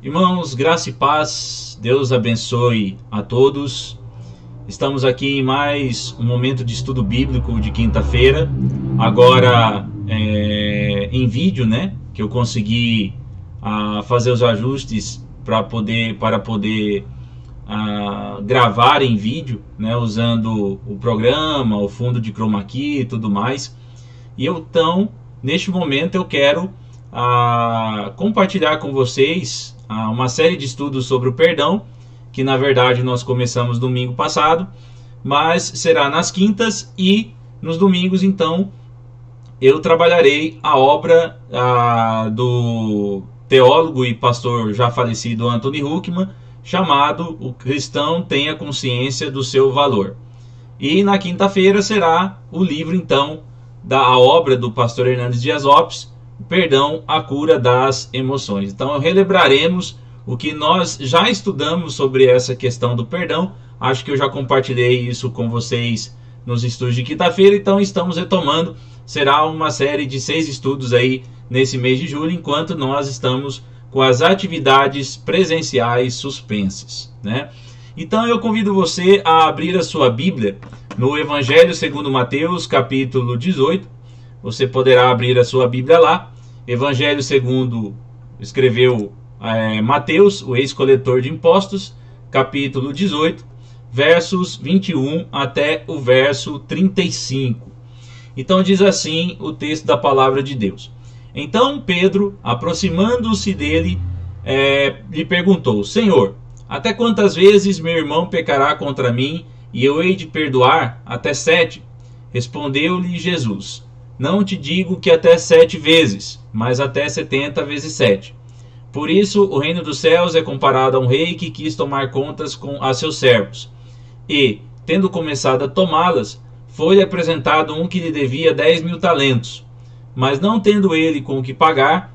Irmãos, graça e paz, Deus abençoe a todos. Estamos aqui em mais um momento de estudo bíblico de quinta-feira, agora em vídeo, né? Que eu consegui fazer os ajustes para poder gravar em vídeo, né? Usando o programa, o fundo de chroma key e tudo mais. E então, neste momento, eu quero compartilhar com vocês uma série de estudos sobre o perdão, que na verdade nós começamos domingo passado, mas será nas quintas, e nos domingos então eu trabalharei a obra do teólogo e pastor já falecido Anthony Huckman, chamado O Cristão Tenha Consciência do Seu Valor. E na quinta-feira será o livro então da obra do pastor Hernandes Dias Lopes, Perdão, a Cura das Emoções. Então relembraremos o que nós já estudamos sobre essa questão do perdão. Acho que eu já compartilhei isso com vocês nos estudos de quinta-feira, então estamos retomando. Será uma série de 6 estudos aí nesse mês de julho, enquanto nós estamos com as atividades presenciais suspensas, né? Então eu convido você a abrir a sua Bíblia no Evangelho segundo Mateus, capítulo 18. Você poderá abrir a sua Bíblia lá. Evangelho segundo escreveu Mateus, o ex-coletor de impostos, capítulo 18, versos 21 até o verso 35. Então diz assim o texto da palavra de Deus. Então Pedro, aproximando-se dele, lhe perguntou: Senhor, até quantas vezes meu irmão pecará contra mim e eu hei de perdoar? Até 7? Respondeu-lhe Jesus: Não te digo que até 7 vezes, mas até 70 vezes 7. Por isso, o reino dos céus é comparado a um rei que quis tomar contas a seus servos. E, tendo começado a tomá-las, foi-lhe apresentado um que lhe devia 10.000 talentos. Mas não tendo ele com o que pagar,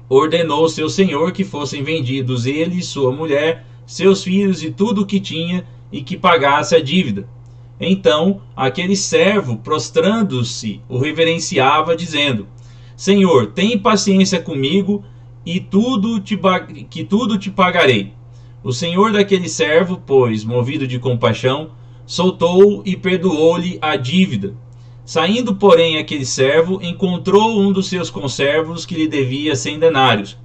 ordenou seu senhor que fossem vendidos ele, sua mulher, seus filhos e tudo o que tinha, e que pagasse a dívida. Então, aquele servo, prostrando-se, o reverenciava, dizendo: Senhor, tem paciência comigo, e tudo te pagarei. O senhor daquele servo, pois, movido de compaixão, soltou-o e perdoou-lhe a dívida. Saindo, porém, aquele servo, encontrou um dos seus conservos que lhe devia 100 denários,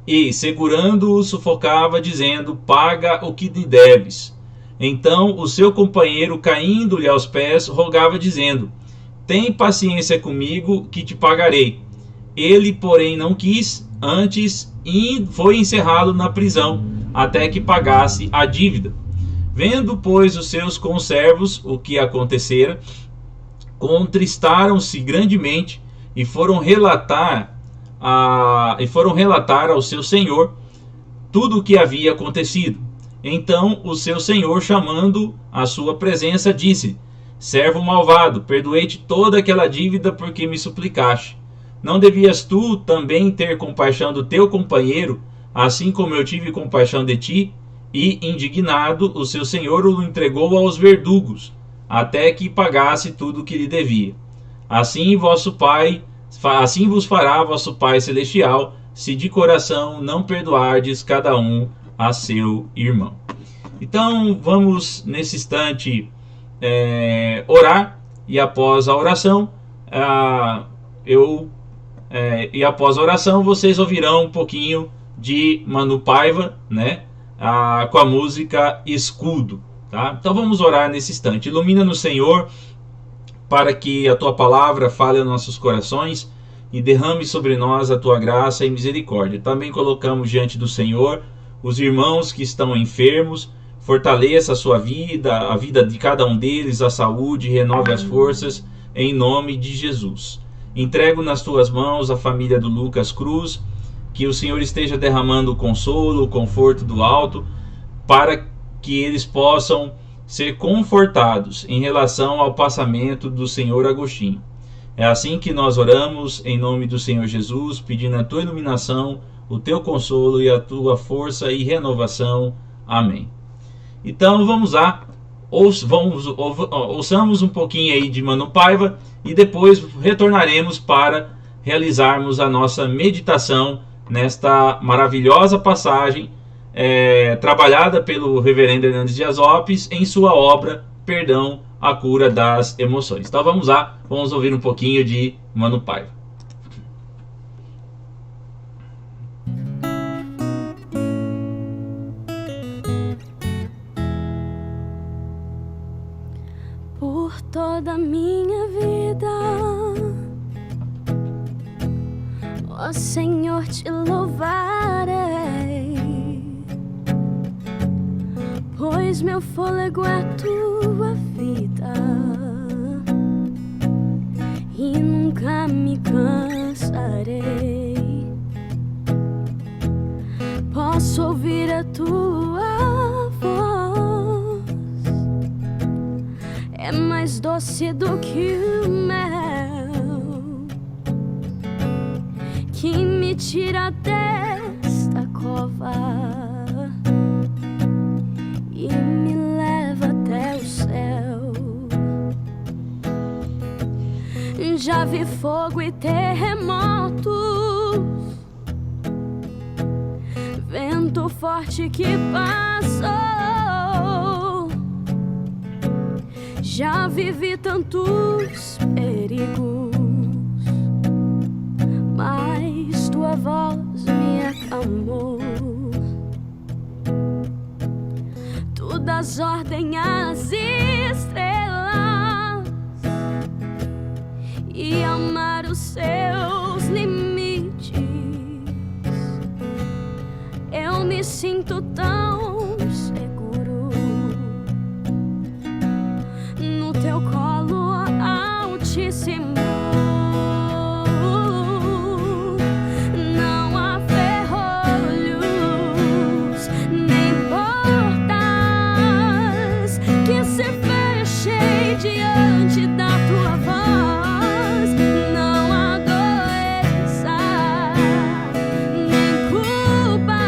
e, segurando-o, sufocava, dizendo: Paga o que lhe deves. Então o seu companheiro, caindo-lhe aos pés, rogava, dizendo: Tem paciência comigo, que te pagarei. Ele, porém, não quis, antes foi encerrado na prisão, até que pagasse a dívida. Vendo, pois, os seus conservos o que acontecera, contristaram-se grandemente e foram relatar ao seu senhor tudo o que havia acontecido. Então o seu senhor, chamando à sua presença, disse: Servo malvado, perdoei-te toda aquela dívida porque me suplicaste. Não devias tu também ter compaixão do teu companheiro, assim como eu tive compaixão de ti? E, indignado, o seu senhor o entregou aos verdugos, até que pagasse tudo o que lhe devia. Assim vos fará vosso Pai Celestial, se de coração não perdoardes cada um a seu irmão. Então vamos nesse instante orar, e após a oração vocês ouvirão um pouquinho de Manu Paiva, né, com a música Escudo, tá? Então vamos orar nesse instante. Ilumina-nos, Senhor, para que a tua palavra fale aos nossos corações e derrame sobre nós a tua graça e misericórdia. Também colocamos diante do Senhor os irmãos que estão enfermos. Fortaleça a sua vida, a vida de cada um deles, a saúde, renove as forças, em nome de Jesus. Entrego nas tuas mãos a família do Lucas Cruz, que o Senhor esteja derramando o consolo, o conforto do alto, para que eles possam ser confortados em relação ao passamento do Senhor Agostinho. É assim que nós oramos, em nome do Senhor Jesus, pedindo a tua iluminação, o teu consolo e a tua força e renovação. Amém. Então vamos lá, ouçamos um pouquinho aí de Manu Paiva e depois retornaremos para realizarmos a nossa meditação nesta maravilhosa passagem trabalhada pelo reverendo Hernandes Dias Lopes em sua obra Perdão, a Cura das Emoções. Então vamos lá, vamos ouvir um pouquinho de Mano Paiva. Por toda a minha vida, ó Senhor, te louvarei, pois meu fôlego é tua vida e nunca me cansarei. Posso ouvir a tua voz, é mais doce do que o mel, que me tira desta cova e me leva até o céu. Já vi fogo e terremotos, vento forte que passou. Já vivi tantos perigos, mas tua voz me acalmou. Tu dás ordem às estrelas e amar os seus limites. Eu me sinto tão seguro no teu colo altíssimo. Não há ferrolhos nem portas que se fechem diante da tua voz. Não há doença nem culpa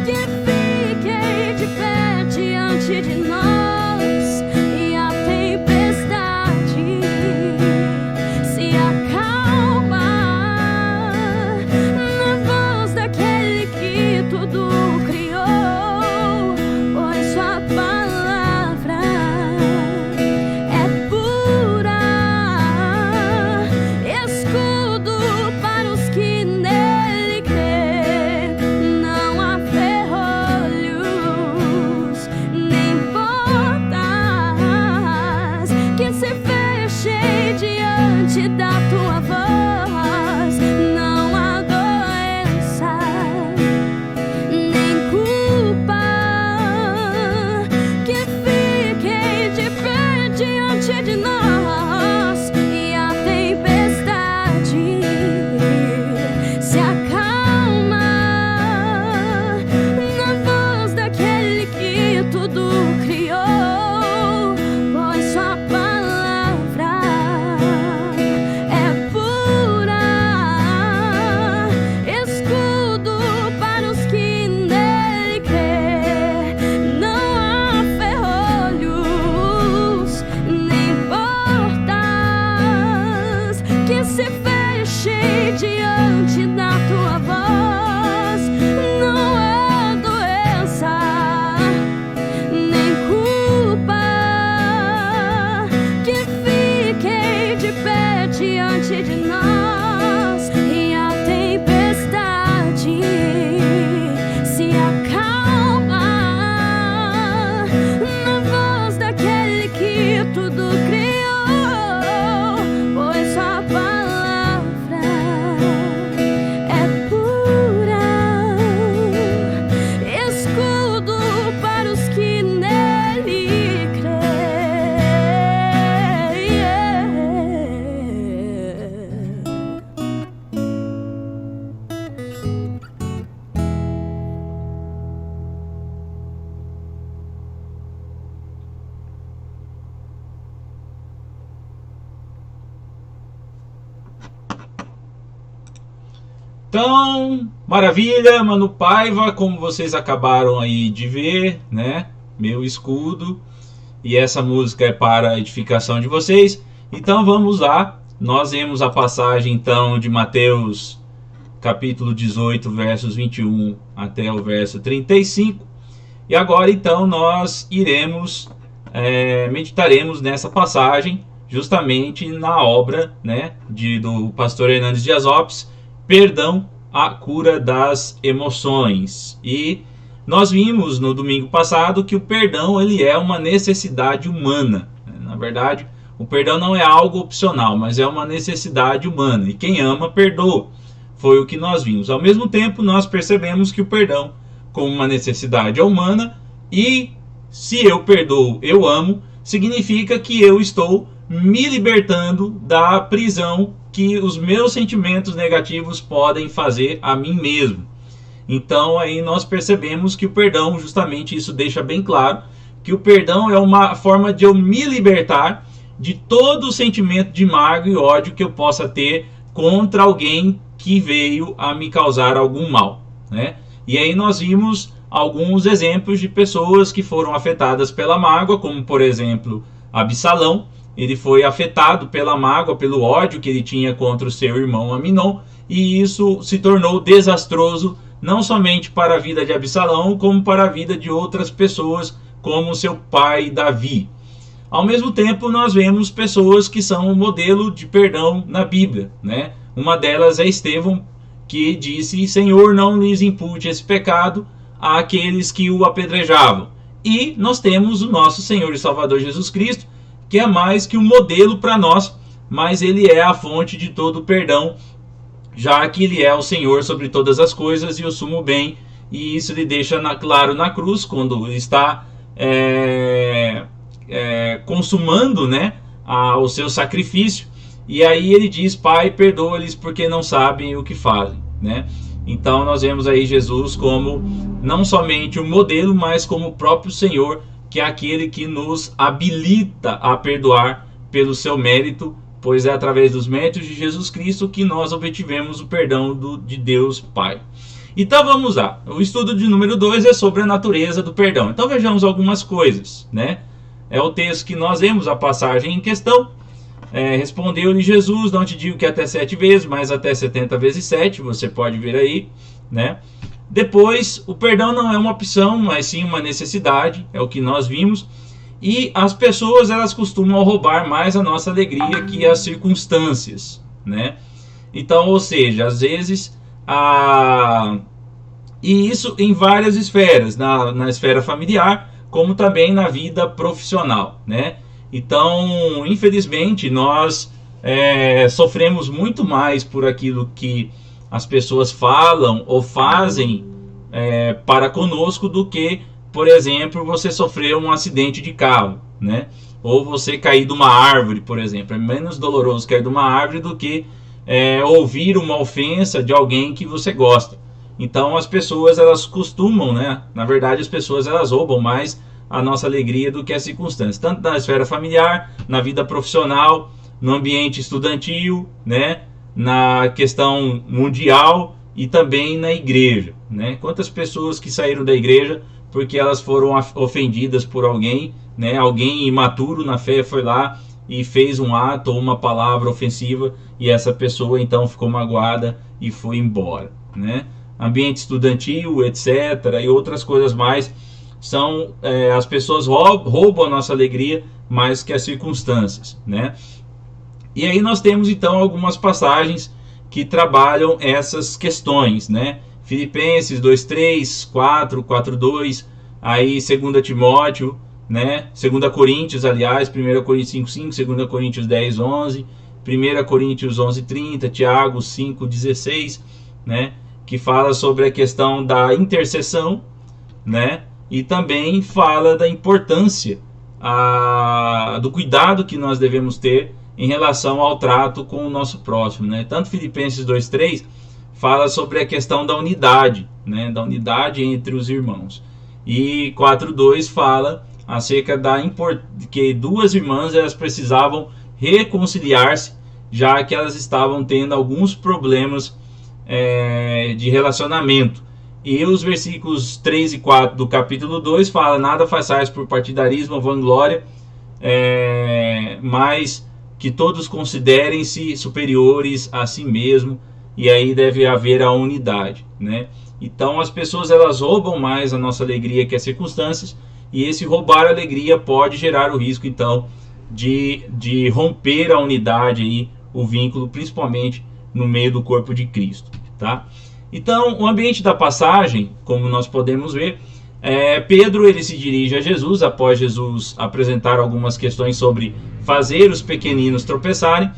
que fiquem de pé diante de nós. E a tempestade se acalma na voz daquele que tudo criou, pois sua palavra é pura, escudo para os que nele crê. Não há ferrolhos nem portas que se fechem diante da tua voz. Não há doença nem culpa que fiquem de pé diante de nós. E a tempestade se acalma na voz daquele que tudo criou, pois sua palavra é pura, escudo para os que nele crê. Não há ferrolhos nem portas que se fechem diante da tua voz. Não há doença nem culpa que fiquem de pé diante de nós. E a tempestade se acalma na voz daquele que tudo criou, pois sua palavra é pura, escudo para os que nele creem. Então, maravilha, Mano Paiva, como vocês acabaram aí de ver, né? Meu escudo. E essa música é para a edificação de vocês. Então vamos lá. Nós vemos a passagem então de Mateus capítulo 18, versos 21 até o verso 35. E agora então nós meditaremos nessa passagem, justamente na obra, né, do pastor Hernandes Dias Lopes, Perdão, a cura das emoções. E nós vimos no domingo passado que o perdão ele é uma necessidade humana. Na verdade, o perdão não é algo opcional, mas é uma necessidade humana. E quem ama, perdoa. Foi o que nós vimos. Ao mesmo tempo, nós percebemos que o perdão, como uma necessidade humana, e se eu perdoo, eu amo, significa que eu estou me libertando da prisão que os meus sentimentos negativos podem fazer a mim mesmo. Então aí nós percebemos que o perdão, justamente isso deixa bem claro, que o perdão é uma forma de eu me libertar de todo o sentimento de mágoa e ódio que eu possa ter contra alguém que veio a me causar algum mal, né? E aí nós vimos alguns exemplos de pessoas que foram afetadas pela mágoa, como por exemplo Absalão. Ele foi afetado pela mágoa, pelo ódio que ele tinha contra o seu irmão Aminon, e isso se tornou desastroso não somente para a vida de Absalão, como para a vida de outras pessoas, como seu pai Davi. Ao mesmo tempo, nós vemos pessoas que são um modelo de perdão na Bíblia, né? Uma delas é Estevão, que disse: Senhor, não lhes impute esse pecado àqueles que o apedrejavam. E nós temos o nosso Senhor e Salvador Jesus Cristo, que é mais que um modelo para nós, mas ele é a fonte de todo o perdão, já que ele é o Senhor sobre todas as coisas e o sumo bem, e isso ele deixa claro na cruz, quando ele está consumando, né, o seu sacrifício, e aí ele diz: Pai, perdoa-lhes porque não sabem o que fazem, né? Então nós vemos aí Jesus como não somente um modelo, mas como o próprio Senhor, que é aquele que nos habilita a perdoar pelo seu mérito, pois é através dos méritos de Jesus Cristo que nós obtivemos o perdão de Deus Pai. Então vamos lá, o estudo de número 2 é sobre a natureza do perdão. Então vejamos algumas coisas, né? É o texto que nós vemos, a passagem em questão. Respondeu-lhe Jesus: não te digo que até 7 vezes, mas até 70 vezes 7, você pode ver aí, né? Depois, o perdão não é uma opção, mas sim uma necessidade, é o que nós vimos. E as pessoas, elas costumam roubar mais a nossa alegria que as circunstâncias, né? Então, ou seja, às vezes, e isso em várias esferas, na esfera familiar, como também na vida profissional, né? Então, infelizmente, nós sofremos muito mais por aquilo que as pessoas falam ou fazem para conosco do que, por exemplo, você sofrer um acidente de carro, né? Ou você cair de uma árvore, por exemplo. É menos doloroso cair de uma árvore do que ouvir uma ofensa de alguém que você gosta. Então as pessoas, elas costumam, né? Na verdade, as pessoas, elas roubam mais a nossa alegria do que as circunstâncias, tanto na esfera familiar, na vida profissional, no ambiente estudantil, né? Na questão mundial e também na igreja, né? Quantas pessoas que saíram da igreja porque elas foram ofendidas por alguém, né? Alguém imaturo na fé foi lá e fez um ato ou uma palavra ofensiva, e essa pessoa então ficou magoada e foi embora, né? Ambiente estudantil, etc., e outras coisas mais, são as pessoas roubam a nossa alegria mais que as circunstâncias, né? E aí nós temos então algumas passagens que trabalham essas questões, né? Filipenses 2:3, 4:2, aí 2 Timóteo, né? 2 Coríntios, aliás, 1 Coríntios 5:5, 2 Coríntios 10:11, 1 Coríntios 11:30, Tiago 5:16, né? Que fala sobre a questão da intercessão, né? E também fala da importância do cuidado que nós devemos ter em relação ao trato com o nosso próximo, né? Tanto Filipenses 2:3 fala sobre a questão da unidade, né? Da unidade entre os irmãos. E 4:2 fala acerca que duas irmãs, elas precisavam reconciliar-se, já que elas estavam tendo alguns problemas de relacionamento. E os versículos 3 e 4 do capítulo 2 fala: nada façais por partidarismo ou vanglória, mas que todos considerem-se superiores a si mesmo, e aí deve haver a unidade, né? Então as pessoas elas roubam mais a nossa alegria que as circunstâncias, e esse roubar a alegria pode gerar o risco então de romper a unidade aí, o vínculo, principalmente no meio do corpo de Cristo, tá? Então o ambiente da passagem, como nós podemos ver, Pedro ele se dirige a Jesus após Jesus apresentar algumas questões sobre fazer os pequeninos tropeçarem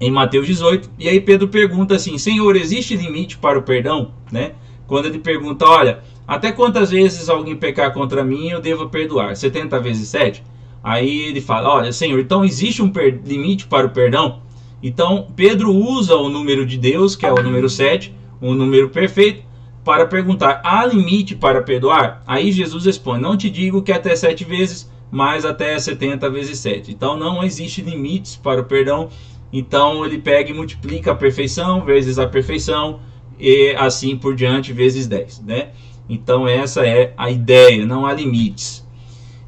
em Mateus 18, e aí Pedro pergunta assim: Senhor, existe limite para o perdão? Né? Quando ele pergunta, olha, até quantas vezes alguém pecar contra mim eu devo perdoar? 70 vezes 7? Aí ele fala, olha, Senhor, então existe um limite para o perdão? Então Pedro usa o número de Deus, que é o número 7, um número perfeito, para perguntar, há limite para perdoar? Aí Jesus responde, não te digo que até 7 vezes, mas até 70 vezes 7. Então não existe limites para o perdão. Então ele pega e multiplica a perfeição vezes a perfeição, e assim por diante vezes 10, né? Então essa é a ideia, não há limites.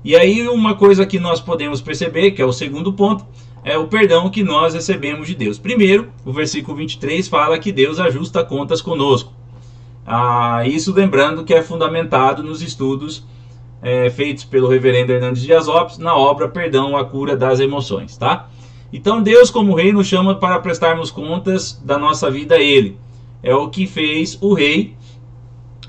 E aí uma coisa que nós podemos perceber, que é o segundo ponto, é o perdão que nós recebemos de Deus. Primeiro, o versículo 23 fala que Deus ajusta contas conosco. Isso lembrando que é fundamentado nos estudos feitos pelo reverendo Hernandes Dias Lopes na obra Perdão, a Cura das Emoções, tá? Então Deus como rei nos chama para prestarmos contas da nossa vida a Ele. É o que fez o rei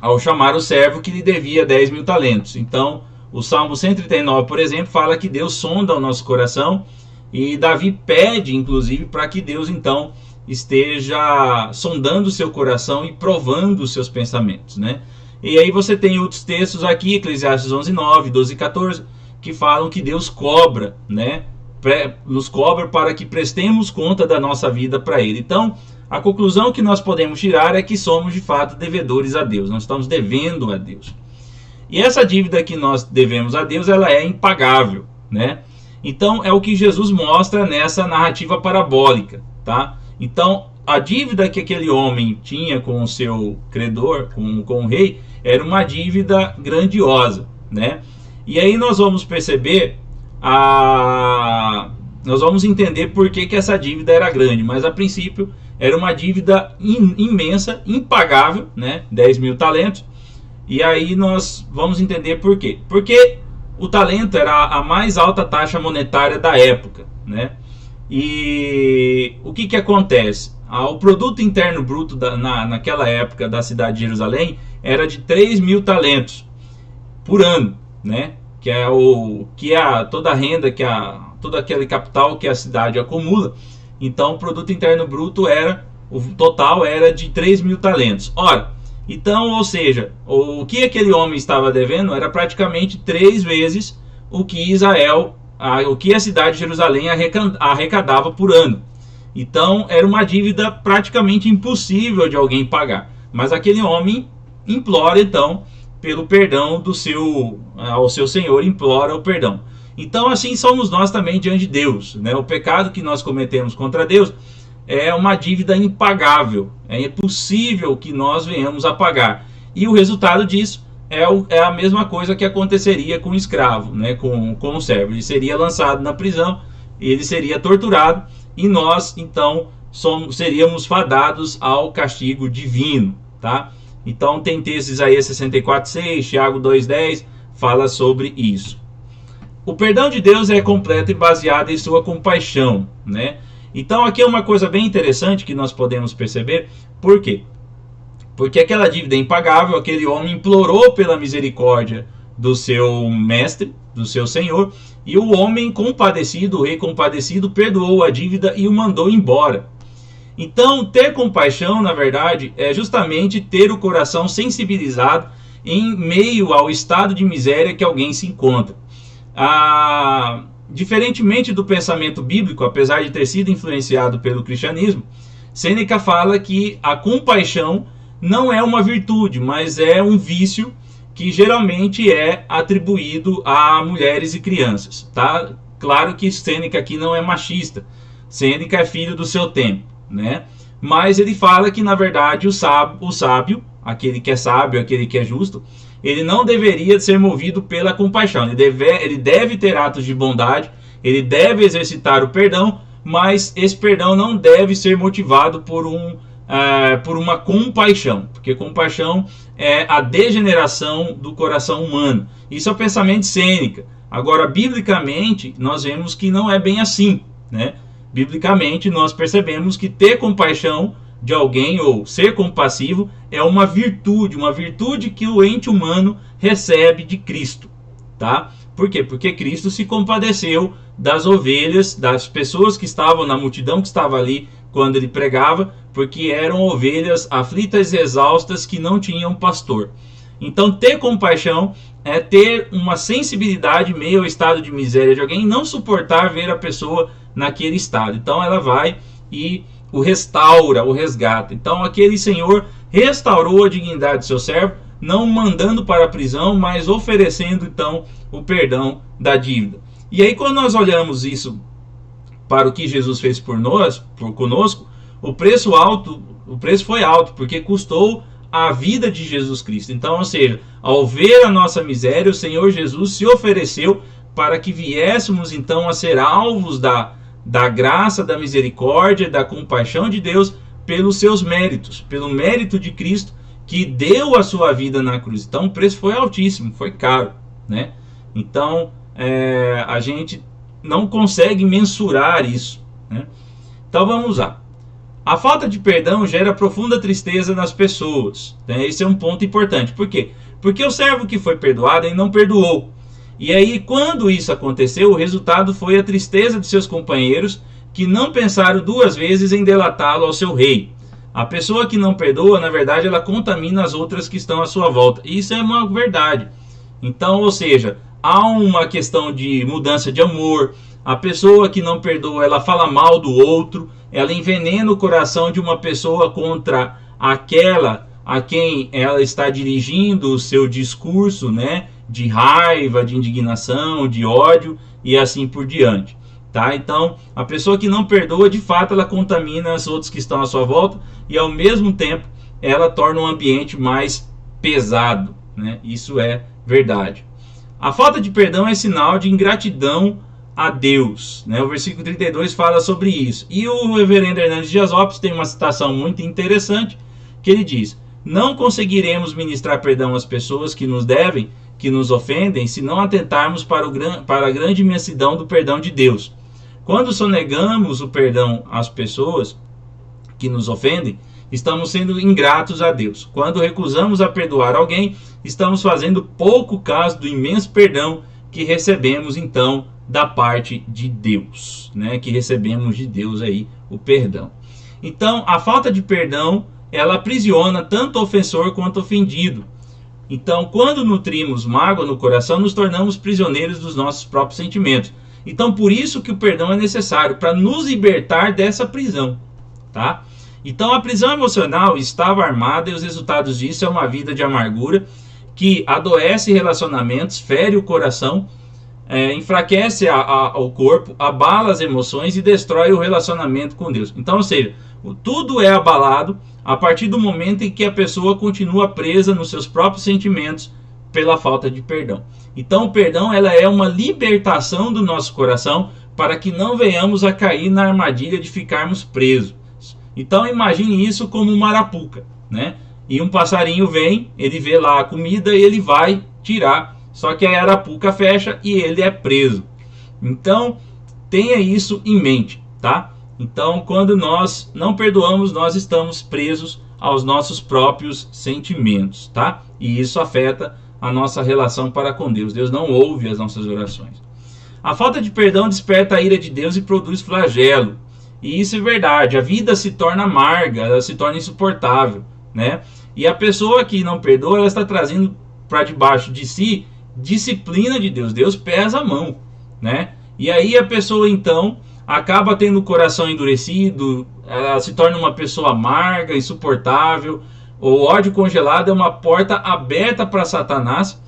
ao chamar o servo que lhe devia 10.000 talentos. Então o Salmo 139, por exemplo, fala que Deus sonda o nosso coração, e Davi pede inclusive para que Deus então esteja sondando o seu coração e provando os seus pensamentos, né? E aí você tem outros textos aqui, Eclesiastes 11:9, 12:14, que falam que Deus cobra, né? Nos cobra para que prestemos conta da nossa vida para Ele. Então, a conclusão que nós podemos tirar é que somos de fato devedores a Deus. Nós estamos devendo a Deus. E essa dívida que nós devemos a Deus, ela é impagável, né? Então, é o que Jesus mostra nessa narrativa parabólica, tá? Então, a dívida que aquele homem tinha com o seu credor, com o rei, era uma dívida grandiosa, né? E aí nós vamos perceber, nós vamos entender por que essa dívida era grande, mas a princípio era uma dívida imensa, impagável, né? 10.000 talentos. E aí nós vamos entender por quê. Porque o talento era a mais alta taxa monetária da época, né? E o que acontece? O produto interno bruto naquela época da cidade de Jerusalém era de 3.000 talentos por ano, né? Que é toda a renda, todo aquele capital que a cidade acumula. Então o produto interno bruto o total era de 3.000 talentos. Ora, então, ou seja, o que aquele homem estava devendo era praticamente 3 vezes o que o que a cidade de Jerusalém arrecadava por ano. Então era uma dívida praticamente impossível de alguém pagar. Mas aquele homem implora então pelo perdão ao seu Senhor, implora o perdão. Então assim somos nós também diante de Deus, né? O pecado que nós cometemos contra Deus é uma dívida impagável. É impossível que nós venhamos a pagar. E o resultado disso é a mesma coisa que aconteceria com o escravo, né? com o servo. Ele seria lançado na prisão, ele seria torturado, e nós então seríamos fadados ao castigo divino, tá? Então tem textos, Isaías 64:6, Tiago 2:10 fala sobre isso. O perdão de Deus é completo e baseado em sua compaixão, né? Então aqui é uma coisa bem interessante que nós podemos perceber. Por quê? Porque aquela dívida é impagável, aquele homem implorou pela misericórdia do seu mestre, do seu senhor, e o homem compadecido, o rei compadecido, perdoou a dívida e o mandou embora. Então, ter compaixão, na verdade, é justamente ter o coração sensibilizado em meio ao estado de miséria que alguém se encontra. Diferentemente do pensamento bíblico, apesar de ter sido influenciado pelo cristianismo, Sêneca fala que a compaixão não é uma virtude, mas é um vício que geralmente é atribuído a mulheres e crianças, tá? Claro que Sêneca aqui não é machista, Sêneca é filho do seu tempo, né? Mas ele fala que na verdade o sábio, aquele que é sábio, aquele que é justo, ele não deveria ser movido pela compaixão. Ele deve ter atos de bondade, ele deve exercitar o perdão, mas esse perdão não deve ser motivado por por uma compaixão, porque compaixão é a degeneração do coração humano. Isso é o pensamento de Sêneca. Agora, biblicamente, nós vemos que não é bem assim, né? Biblicamente, nós percebemos que ter compaixão de alguém ou ser compassivo é uma virtude que o ente humano recebe de Cristo, tá? Por quê? Porque Cristo se compadeceu das ovelhas, das pessoas que estavam na multidão que estava ali quando ele pregava, porque eram ovelhas aflitas e exaustas que não tinham pastor. Então, ter compaixão é ter uma sensibilidade meio ao estado de miséria de alguém e não suportar ver a pessoa naquele estado. Então, ela vai e o restaura, o resgata. Então, aquele senhor restaurou a dignidade do seu servo, não mandando para a prisão, mas oferecendo então o perdão da dívida. E aí, quando nós olhamos isso para o que Jesus fez por conosco, o preço foi alto, porque custou a vida de Jesus Cristo. Então, ou seja, ao ver a nossa miséria, o Senhor Jesus se ofereceu para que viéssemos então a ser alvos da graça, da misericórdia, da compaixão de Deus pelos seus méritos, pelo mérito de Cristo que deu a sua vida na cruz. Então o preço foi altíssimo, foi caro, né? Então a gente não consegue mensurar isso, né? Então vamos lá. A falta de perdão gera profunda tristeza nas pessoas, né? Esse é um ponto importante. Por quê? Porque o servo que foi perdoado, ele não perdoou. E aí, quando isso aconteceu, o resultado foi a tristeza de seus companheiros, que não pensaram duas vezes em delatá-lo ao seu rei. A pessoa que não perdoa, na verdade, ela contamina as outras que estão à sua volta. Isso é uma verdade. Então, ou seja, há uma questão de mudança de amor. A pessoa que não perdoa, ela fala mal do outro, ela envenena o coração de uma pessoa contra aquela a quem ela está dirigindo o seu discurso, né, de raiva, de indignação, de ódio e assim por diante, tá? Então, a pessoa que não perdoa, de fato, ela contamina as outras que estão à sua volta e ao mesmo tempo ela torna o ambiente mais pesado, né? Isso é verdade. A falta de perdão é sinal de ingratidão a Deus, né? O versículo 32 fala sobre isso. E o reverendo Hernandes Dias Lopes tem uma citação muito interessante, que ele diz: não conseguiremos ministrar perdão às pessoas que nos devem, que nos ofendem, se não atentarmos para a grande imensidão do perdão de Deus. Quando sonegamos o perdão às pessoas que nos ofendem, estamos sendo ingratos a Deus. Quando recusamos a perdoar alguém, estamos fazendo pouco caso do imenso perdão que recebemos então da parte de Deus, né? Que recebemos de Deus aí o perdão. Então, a falta de perdão, ela aprisiona tanto o ofensor quanto o ofendido. Então, quando nutrimos mágoa no coração, nos tornamos prisioneiros dos nossos próprios sentimentos. Então, por isso que o perdão é necessário, para nos libertar dessa prisão, tá? Então, a prisão emocional estava armada e os resultados disso é uma vida de amargura que adoece relacionamentos, fere o coração, enfraquece o corpo, abala as emoções e destrói o relacionamento com Deus. Então, ou seja, tudo é abalado a partir do momento em que a pessoa continua presa nos seus próprios sentimentos pela falta de perdão. Então, o perdão, ela é uma libertação do nosso coração para que não venhamos a cair na armadilha de ficarmos presos. Então, imagine isso como uma arapuca, né? E um passarinho vem, ele vê lá a comida e ele vai tirar. Só que a arapuca fecha e ele é preso. Então, tenha isso em mente, tá? Então, quando nós não perdoamos, nós estamos presos aos nossos próprios sentimentos, tá? E isso afeta a nossa relação para com Deus. Deus não ouve as nossas orações. A falta de perdão desperta a ira de Deus e produz flagelo. E isso é verdade. A vida se torna amarga, ela se torna insuportável, né? E a pessoa que não perdoa, ela está trazendo para debaixo de si disciplina de Deus. Deus pesa a mão, né? E aí a pessoa então acaba tendo o coração endurecido, ela se torna uma pessoa amarga, insuportável. O ódio congelado é uma porta aberta para Satanás,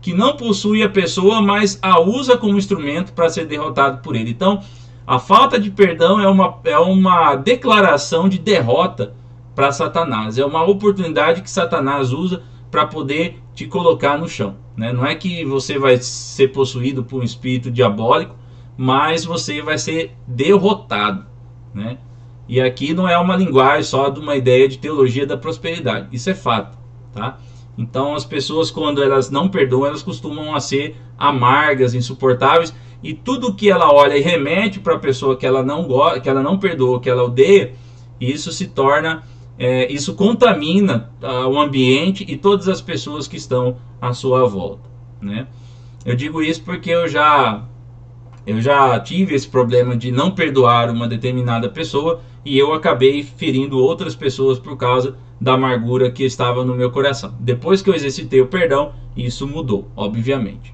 que não possui a pessoa, mas a usa como instrumento para ser derrotado por ele. Então, a falta de perdão é uma declaração de derrota para Satanás. É uma oportunidade que Satanás usa para poder te colocar no chão, né? Não é que você vai ser possuído por um espírito diabólico, mas você vai ser derrotado, né? E aqui não é uma linguagem só de uma ideia de teologia da prosperidade. Isso é fato, tá? Então as pessoas, quando elas não perdoam, elas costumam a ser amargas, insuportáveis, e tudo que ela olha e remete para a pessoa que ela não gosta, que ela não perdoa, que ela odeia, isso se torna, isso contamina o ambiente e todas as pessoas que estão à sua volta, né? Eu digo isso porque eu já tive esse problema de não perdoar uma determinada pessoa, e eu acabei ferindo outras pessoas por causa da amargura que estava no meu coração. Depois que eu exercitei o perdão, isso mudou, obviamente.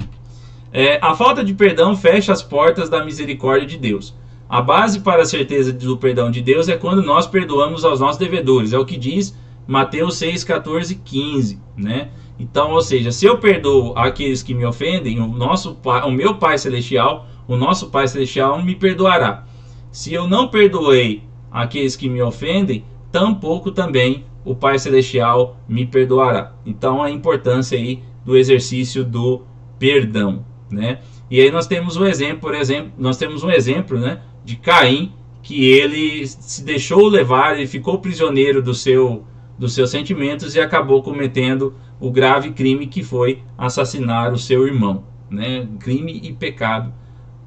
A falta de perdão fecha as portas da misericórdia de Deus. A base para a certeza do perdão de Deus é quando nós perdoamos aos nossos devedores. É o que diz Mateus 6, 14 e 15, né? Então, ou seja, se eu perdoo aqueles que me ofendem, o meu Pai Celestial, o nosso Pai Celestial me perdoará. Se eu não perdoei aqueles que me ofendem, tampouco também o Pai Celestial me perdoará. Então, a importância aí do exercício do perdão, né? E aí nós temos um exemplo, né, de Caim, que ele se deixou levar, ele ficou prisioneiro dos seus sentimentos e acabou cometendo o grave crime que foi assassinar o seu irmão, né? Crime e pecado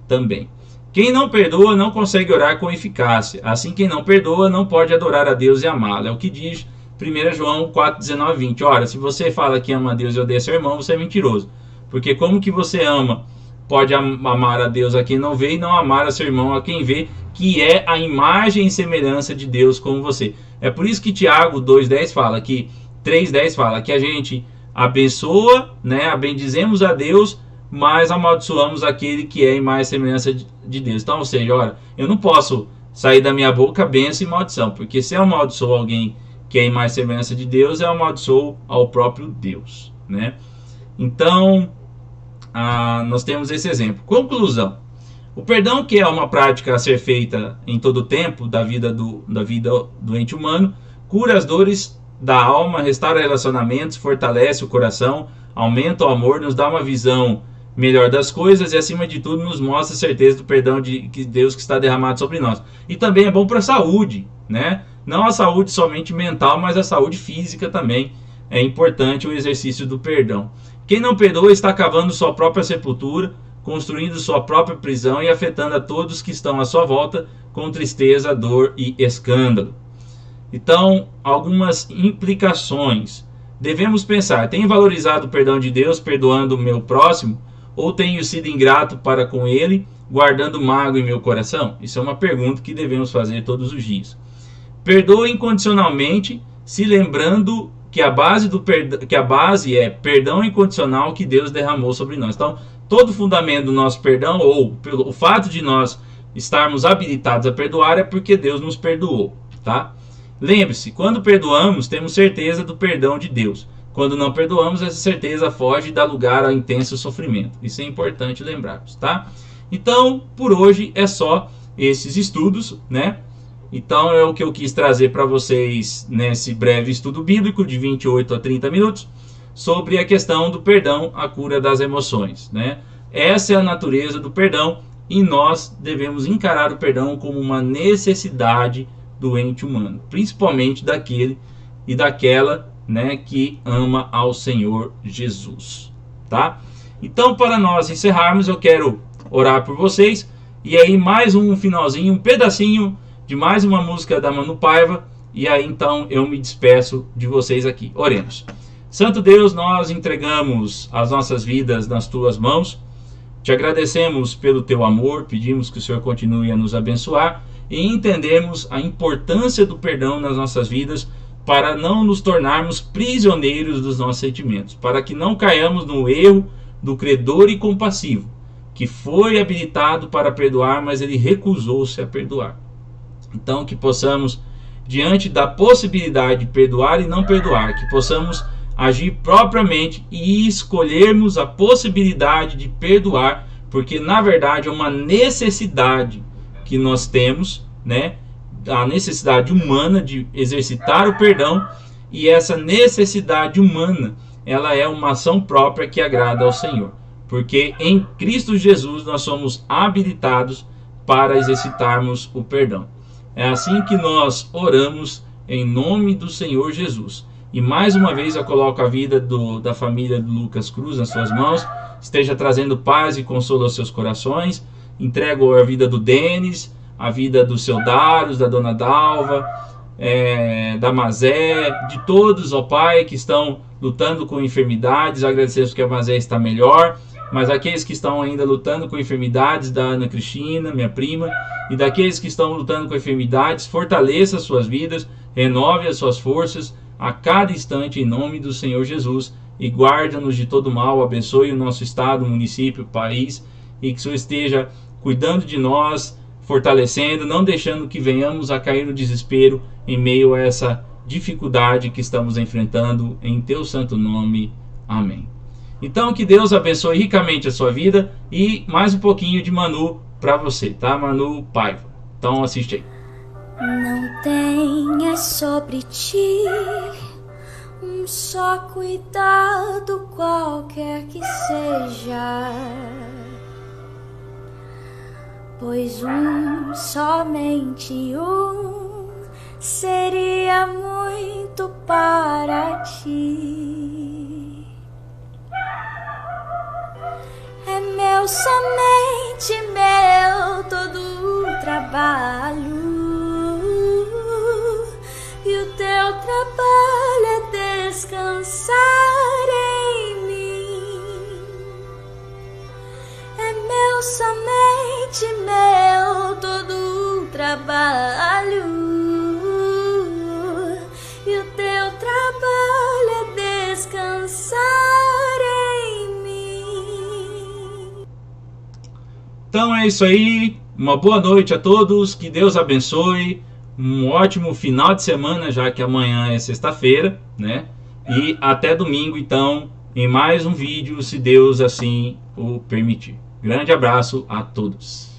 também. Quem não perdoa não consegue orar com eficácia. Assim, quem não perdoa não pode adorar a Deus e amá-lo. É o que diz 1 João 4, 19, 20. Ora, se você fala que ama a Deus e odeia seu irmão, você é mentiroso. Porque como que você pode amar a Deus a quem não vê e não amar a seu irmão a quem vê, que é a imagem e semelhança de Deus como você. É por isso que Tiago 2,10 fala que 3,10 fala que a gente abençoa, né, bendizemos a Deus, mas amaldiçoamos aquele que é a imagem e semelhança de Deus. Então, ou seja, olha, eu não posso sair da minha boca bênção e maldição, porque se eu amaldiçoo alguém que é a imagem e semelhança de Deus, eu amaldiçoo ao próprio Deus, né? Então, nós temos esse exemplo. Conclusão: o perdão, que é uma prática a ser feita em todo o tempo da vida do ente humano, cura as dores da alma, restaura relacionamentos, fortalece o coração, aumenta o amor, nos dá uma visão melhor das coisas e, acima de tudo, nos mostra a certeza do perdão de Deus que está derramado sobre nós. E também é bom para a saúde, né? Não a saúde somente mental, mas a saúde física também. É importante o exercício do perdão. Quem não perdoa está cavando sua própria sepultura, construindo sua própria prisão e afetando a todos que estão à sua volta com tristeza, dor e escândalo. Então, algumas implicações. Devemos pensar: tenho valorizado o perdão de Deus perdoando o meu próximo? Ou tenho sido ingrato para com ele, guardando mágoa em meu coração? Isso é uma pergunta que devemos fazer todos os dias. Perdoe incondicionalmente, se lembrando que a base é perdão incondicional que Deus derramou sobre nós. Então, todo o fundamento do nosso perdão, ou pelo fato de nós estarmos habilitados a perdoar, é porque Deus nos perdoou, tá? Lembre-se, quando perdoamos, temos certeza do perdão de Deus. Quando não perdoamos, essa certeza foge e dá lugar ao intenso sofrimento. Isso é importante lembrarmos, tá? Então, por hoje é só esses estudos, né? Então é o que eu quis trazer para vocês nesse breve estudo bíblico de 28 a 30 minutos sobre a questão do perdão, a cura das emoções, né? Essa é a natureza do perdão e nós devemos encarar o perdão como uma necessidade do ente humano, principalmente daquele e daquela, né, que ama ao Senhor Jesus, tá? Então, para nós encerrarmos, eu quero orar por vocês e aí mais um finalzinho, um pedacinho de mais uma música da Manu Paiva, e aí então eu me despeço de vocês aqui. Oremos. Santo Deus, nós entregamos as nossas vidas nas tuas mãos, te agradecemos pelo teu amor, pedimos que o Senhor continue a nos abençoar e entendemos a importância do perdão nas nossas vidas para não nos tornarmos prisioneiros dos nossos sentimentos, para que não caiamos no erro do credor incompassivo, que foi habilitado para perdoar, mas ele recusou-se a perdoar. Então, que possamos, diante da possibilidade de perdoar e não perdoar, que possamos agir propriamente e escolhermos a possibilidade de perdoar, porque na verdade é uma necessidade que nós temos, né? A necessidade humana de exercitar o perdão, e essa necessidade humana, ela é uma ação própria que agrada ao Senhor, porque em Cristo Jesus nós somos habilitados para exercitarmos o perdão. É assim que nós oramos em nome do Senhor Jesus. E mais uma vez eu coloco a vida da família do Lucas Cruz nas suas mãos. Esteja trazendo paz e consolo aos seus corações. Entrego a vida do Denis, a vida do seu Darius, da dona Dalva, da Mazé, de todos, ó Pai, que estão lutando com enfermidades. Agradecemos que a Mazé está melhor, mas aqueles que estão ainda lutando com enfermidades, da Ana Cristina, minha prima, e daqueles que estão lutando com enfermidades, fortaleça as suas vidas, renove as suas forças a cada instante em nome do Senhor Jesus, e guarda-nos de todo mal, abençoe o nosso estado, município, país, e que o Senhor esteja cuidando de nós, fortalecendo, não deixando que venhamos a cair no desespero em meio a essa dificuldade que estamos enfrentando, em teu santo nome, amém. Então que Deus abençoe ricamente a sua vida, e mais um pouquinho de Manu para você, tá? Manu Paiva. Então assiste aí. Não tenha sobre ti um só cuidado, qualquer que seja, pois somente um seria muito para ti. É meu, somente meu, todo o trabalho, e o teu trabalho é descansar em mim. É meu, somente meu, todo o trabalho, e o teu trabalho é descansar em mim. Então é isso aí, uma boa noite a todos, que Deus abençoe, um ótimo final de semana, já que amanhã é sexta-feira, né? E até domingo, então, em mais um vídeo, se Deus assim o permitir. Grande abraço a todos.